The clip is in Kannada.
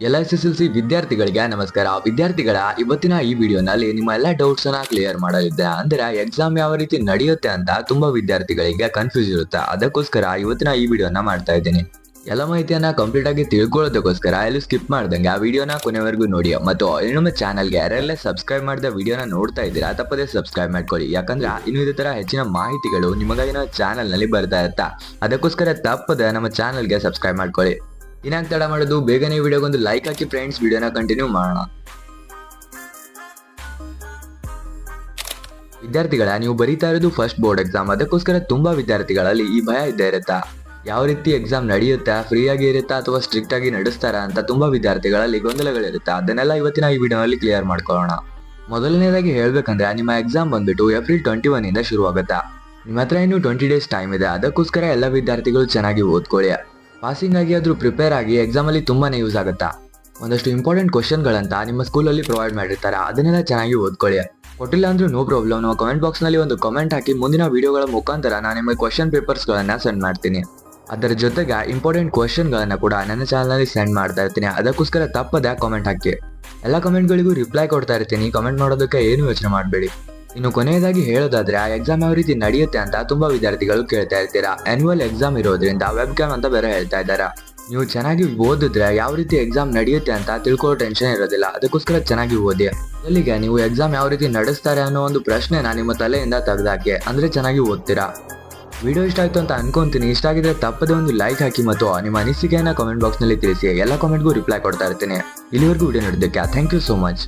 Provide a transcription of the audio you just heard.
ಎಲ್ಲ SSLC ವಿದ್ಯಾರ್ಥಿಗಳಿಗೆ ನಮಸ್ಕಾರ. ವಿದ್ಯಾರ್ಥಿಗಳ ಇವತ್ತಿನ ಈ ವಿಡಿಯೋನಲ್ಲಿ ನಿಮ್ಮ ಎಲ್ಲ ಡೌಟ್ಸ್ ಅನ್ನ ಕ್ಲಿಯರ್ ಮಾಡಲಿದ್ದೆ. ಅಂದ್ರೆ ಎಕ್ಸಾಮ್ ಯಾವ ರೀತಿ ನಡೆಯುತ್ತೆ ಅಂತ ತುಂಬಾ ವಿದ್ಯಾರ್ಥಿಗಳಿಗೆ ಕನ್ಫ್ಯೂಸ್ ಇರುತ್ತೆ. ಅದಕ್ಕೋಸ್ಕರ ಇವತ್ತಿನ ಈ ವಿಡಿಯೋನ ಮಾಡ್ತಾ ಇದ್ದೀನಿ. ಎಲ್ಲ ಮಾಹಿತಿಯನ್ನ ಕಂಪ್ಲೀಟ್ ಆಗಿ ತಿಳ್ಕೊಳ್ಳೋದಕ್ಕೋಸ್ಕರ ಎಲ್ಲೂ ಸ್ಕಿಪ್ ಮಾಡ್ದಂಗೆ ಆ ವಿಡಿಯೋನ ಕೊನೆವರೆಗೂ ನೋಡಿ. ಮತ್ತು ನಮ್ಮ ಚಾನಲ್ಗೆ ಯಾರೆಲ್ಲ ಸಬ್ಸ್ಕ್ರೈಬ್ ಮಾಡಿದ ವಿಡಿಯೋನ ನೋಡ್ತಾ ಇದ್ದೀರಾ ತಪ್ಪದೇ ಸಬ್ಸ್ಕ್ರೈಬ್ ಮಾಡ್ಕೊಳ್ಳಿ. ಯಾಕಂದ್ರೆ ಇನ್ನು ಇದೇ ತರ ಹೆಚ್ಚಿನ ಮಾಹಿತಿಗಳು ನಿಮಗಾಗಿ ನಮ್ಮ ಚಾನಲ್ ನಲ್ಲಿ ಬರ್ತಾ ಇರ್ತಾ. ಅದಕ್ಕೋಸ್ಕರ ತಪ್ಪದೆ ನಮ್ಮ ಚಾನಲ್ಗೆ ಸಬ್ಸ್ಕ್ರೈಬ್ ಮಾಡ್ಕೊಳ್ಳಿ. ಇನ್ನಾಗ ತಡ ಮಾಡೋದು, ಬೇಗನೆ ವಿಡಿಯೋಗೊಂದು ಲೈಕ್ ಹಾಕಿ ಫ್ರೆಂಡ್ಸ್. ವಿಡಿಯೋನ ಕಂಟಿನ್ಯೂ ಮಾಡೋಣ. ವಿದ್ಯಾರ್ಥಿಗಳ, ನೀವು ಬರೀತಾ ಇರೋದು ಫಸ್ಟ್ ಬೋರ್ಡ್ ಎಕ್ಸಾಮ್. ಅದಕ್ಕೋಸ್ಕರ ತುಂಬಾ ವಿದ್ಯಾರ್ಥಿಗಳಲ್ಲಿ ಈ ಭಯ ಇದ್ದೇ ಇರುತ್ತಾ, ಯಾವ ರೀತಿ ಎಕ್ಸಾಮ್ ನಡೆಯುತ್ತಾ, ಫ್ರೀ ಆಗಿ ಇರುತ್ತಾ ಅಥವಾ ಸ್ಟ್ರಿಕ್ಟ್ ಆಗಿ ನಡೆಸ್ತಾರಾ ಅಂತ ತುಂಬಾ ವಿದ್ಯಾರ್ಥಿಗಳಲ್ಲಿ ಗೊಂದಲಗಳಿರುತ್ತೆ. ಅದನ್ನೆಲ್ಲ ಇವತ್ತಿನ ಈ ವಿಡಿಯೋನಲ್ಲಿ ಕ್ಲಿಯರ್ ಮಾಡ್ಕೊಳ್ಳೋಣ. ಮೊದಲನೇದಾಗಿ ಹೇಳ್ಬೇಕಂದ್ರೆ, ನಿಮ್ಮ ಎಕ್ಸಾಮ್ ಬಂದ್ಬಿಟ್ಟು ಏಪ್ರಿಲ್ 21 ಇಂದ ಶುರು ಆಗುತ್ತಾ. ನಿಮ್ಮ ಹತ್ರ ಇನ್ನು 20 ಡೇಸ್ ಟೈಮ್ ಇದೆ. ಅದಕ್ಕೋಸ್ಕರ ಎಲ್ಲ ವಿದ್ಯಾರ್ಥಿಗಳು ಚೆನ್ನಾಗಿ ಓದ್ಕೊಳ್ಳಿ. ಪಾಸಿಂಗ್ ಆಗಿ ಆದ್ರೂ ಪ್ರಿಪೇರ್ ಆಗಿ ಎಕ್ಸಾಮ್ ಅಲ್ಲಿ ತುಂಬಾನೇ ಯೂಸ್ ಆಗುತ್ತಾ. ಒಂದಷ್ಟು ಇಂಪಾರ್ಟೆಂಟ್ ಕ್ವಶನ್ಗಳಂತ ನಿಮ್ಮ ಸ್ಕೂಲಲ್ಲಿ ಪ್ರೊವೈಡ್ ಮಾಡಿರ್ತಾರೆ. ಅದನ್ನೆಲ್ಲ ಚೆನ್ನಾಗಿ ಓದ್ಕೊಳ್ಳಿ. ಕೊಟ್ಟಿಲ್ಲ ಅಂದ್ರೂ ನೋ ಪ್ರಾಬ್ಲಮ್, ನಾವು ಕಮೆಂಟ್ ಬಾಕ್ಸ್ ನಲ್ಲಿ ಒಂದು ಕಮೆಂಟ್ ಹಾಕಿ ಮುಂದಿನ ವಿಡಿಯೋಗಳ ಮುಖಾಂತರ ನಾನು ನಿಮಗೆ ಕ್ವಶನ್ ಪೇಪರ್ಸ್ ಗಳನ್ನ ಸೆಂಡ್ ಮಾಡ್ತೀನಿ. ಅದರ ಜೊತೆಗೆ ಇಂಪಾರ್ಟೆಂಟ್ ಕ್ವಶನ್ ಗಳನ್ನ ಕೂಡ ನನ್ನ ಚಾನಲ್ ನಲ್ಲಿ ಸೆಂಡ್ ಮಾಡ್ತಾ ಇರ್ತೀನಿ. ಅದಕ್ಕೋಸ್ಕರ ತಪ್ಪದೆ ಕಾಮೆಂಟ್ ಹಾಕಿ. ಎಲ್ಲ ಕಮೆಂಟ್ಗಳಿಗೂ ರಿಪ್ಲೈ ಕೊಡ್ತಾ ಇರ್ತೀನಿ. ಕಮೆಂಟ್ ಮಾಡೋದಕ್ಕೆ ಏನು ಯೋಚನೆ ಮಾಡಬೇಡಿ. ಇನ್ನು ಕೊನೆಯದಾಗಿ ಹೇಳೋದಾದ್ರೆ, ಆ ಎಕ್ಸಾಮ್ ಯಾವ ರೀತಿ ನಡೆಯುತ್ತೆ ಅಂತ ತುಂಬಾ ವಿದ್ಯಾರ್ಥಿಗಳು ಕೇಳ್ತಾ ಇರ್ತೀರಾ. ಆನ್ಯುವಲ್ ಎಕ್ಸಾಮ್ ಇರೋದ್ರಿಂದ ವೆಬ್ ಕ್ಯಾಮ್ ಅಂತ ಬೇರೆ ಹೇಳ್ತಾ ಇದ್ದಾರೆ. ನೀವು ಚೆನ್ನಾಗಿ ಓದಿದ್ರೆ ಯಾವ ರೀತಿ ಎಕ್ಸಾಮ್ ನಡೆಯುತ್ತೆ ಅಂತ ತಿಳ್ಕೊಳ್ಳೋ ಟೆನ್ಷನ್ ಇರೋದಿಲ್ಲ. ಅದಕ್ಕೋಸ್ಕರ ಚೆನ್ನಾಗಿ ಓದಿ. ಅಲ್ಲಿಗೆ ನೀವು ಎಕ್ಸಾಮ್ ಯಾವ ರೀತಿ ನಡೆಸ್ತಾರೆ ಅನ್ನೋ ಒಂದು ಪ್ರಶ್ನೆನ ನಿಮ್ಮ ತಲೆಯಿಂದ ತೆಗೆದಾಕಿ. ಅಂದ್ರೆ ಚೆನ್ನಾಗಿ ಓದ್ತೀರಾ. ವಿಡಿಯೋ ಇಷ್ಟ ಆಯ್ತು ಅಂತ ಅನ್ಕೊಂತೀನಿ. ಇಷ್ಟ ಆಗಿದ್ರೆ ತಪ್ಪದೆ ಒಂದು ಲೈಕ್ ಹಾಕಿ ಮತ್ತು ನಿಮ್ಮ ಅನಿಸಿಕೆಯನ್ನ ಕಮೆಂಟ್ ಬಾಕ್ಸ್ ನಲ್ಲಿ ತಿಳಿಸಿ. ಎಲ್ಲ ಕಮೆಂಟ್ಗೂ ರಿಪ್ಲೈ ಕೊಡ್ತಾ ಇರ್ತೀನಿ. ಇಲ್ಲಿವರೆಗೂ ವಿಡಿಯೋ ನೋಡಿದ್ದಕ್ಕೆ ಥ್ಯಾಂಕ್ ಯು ಸೋ ಮಚ್.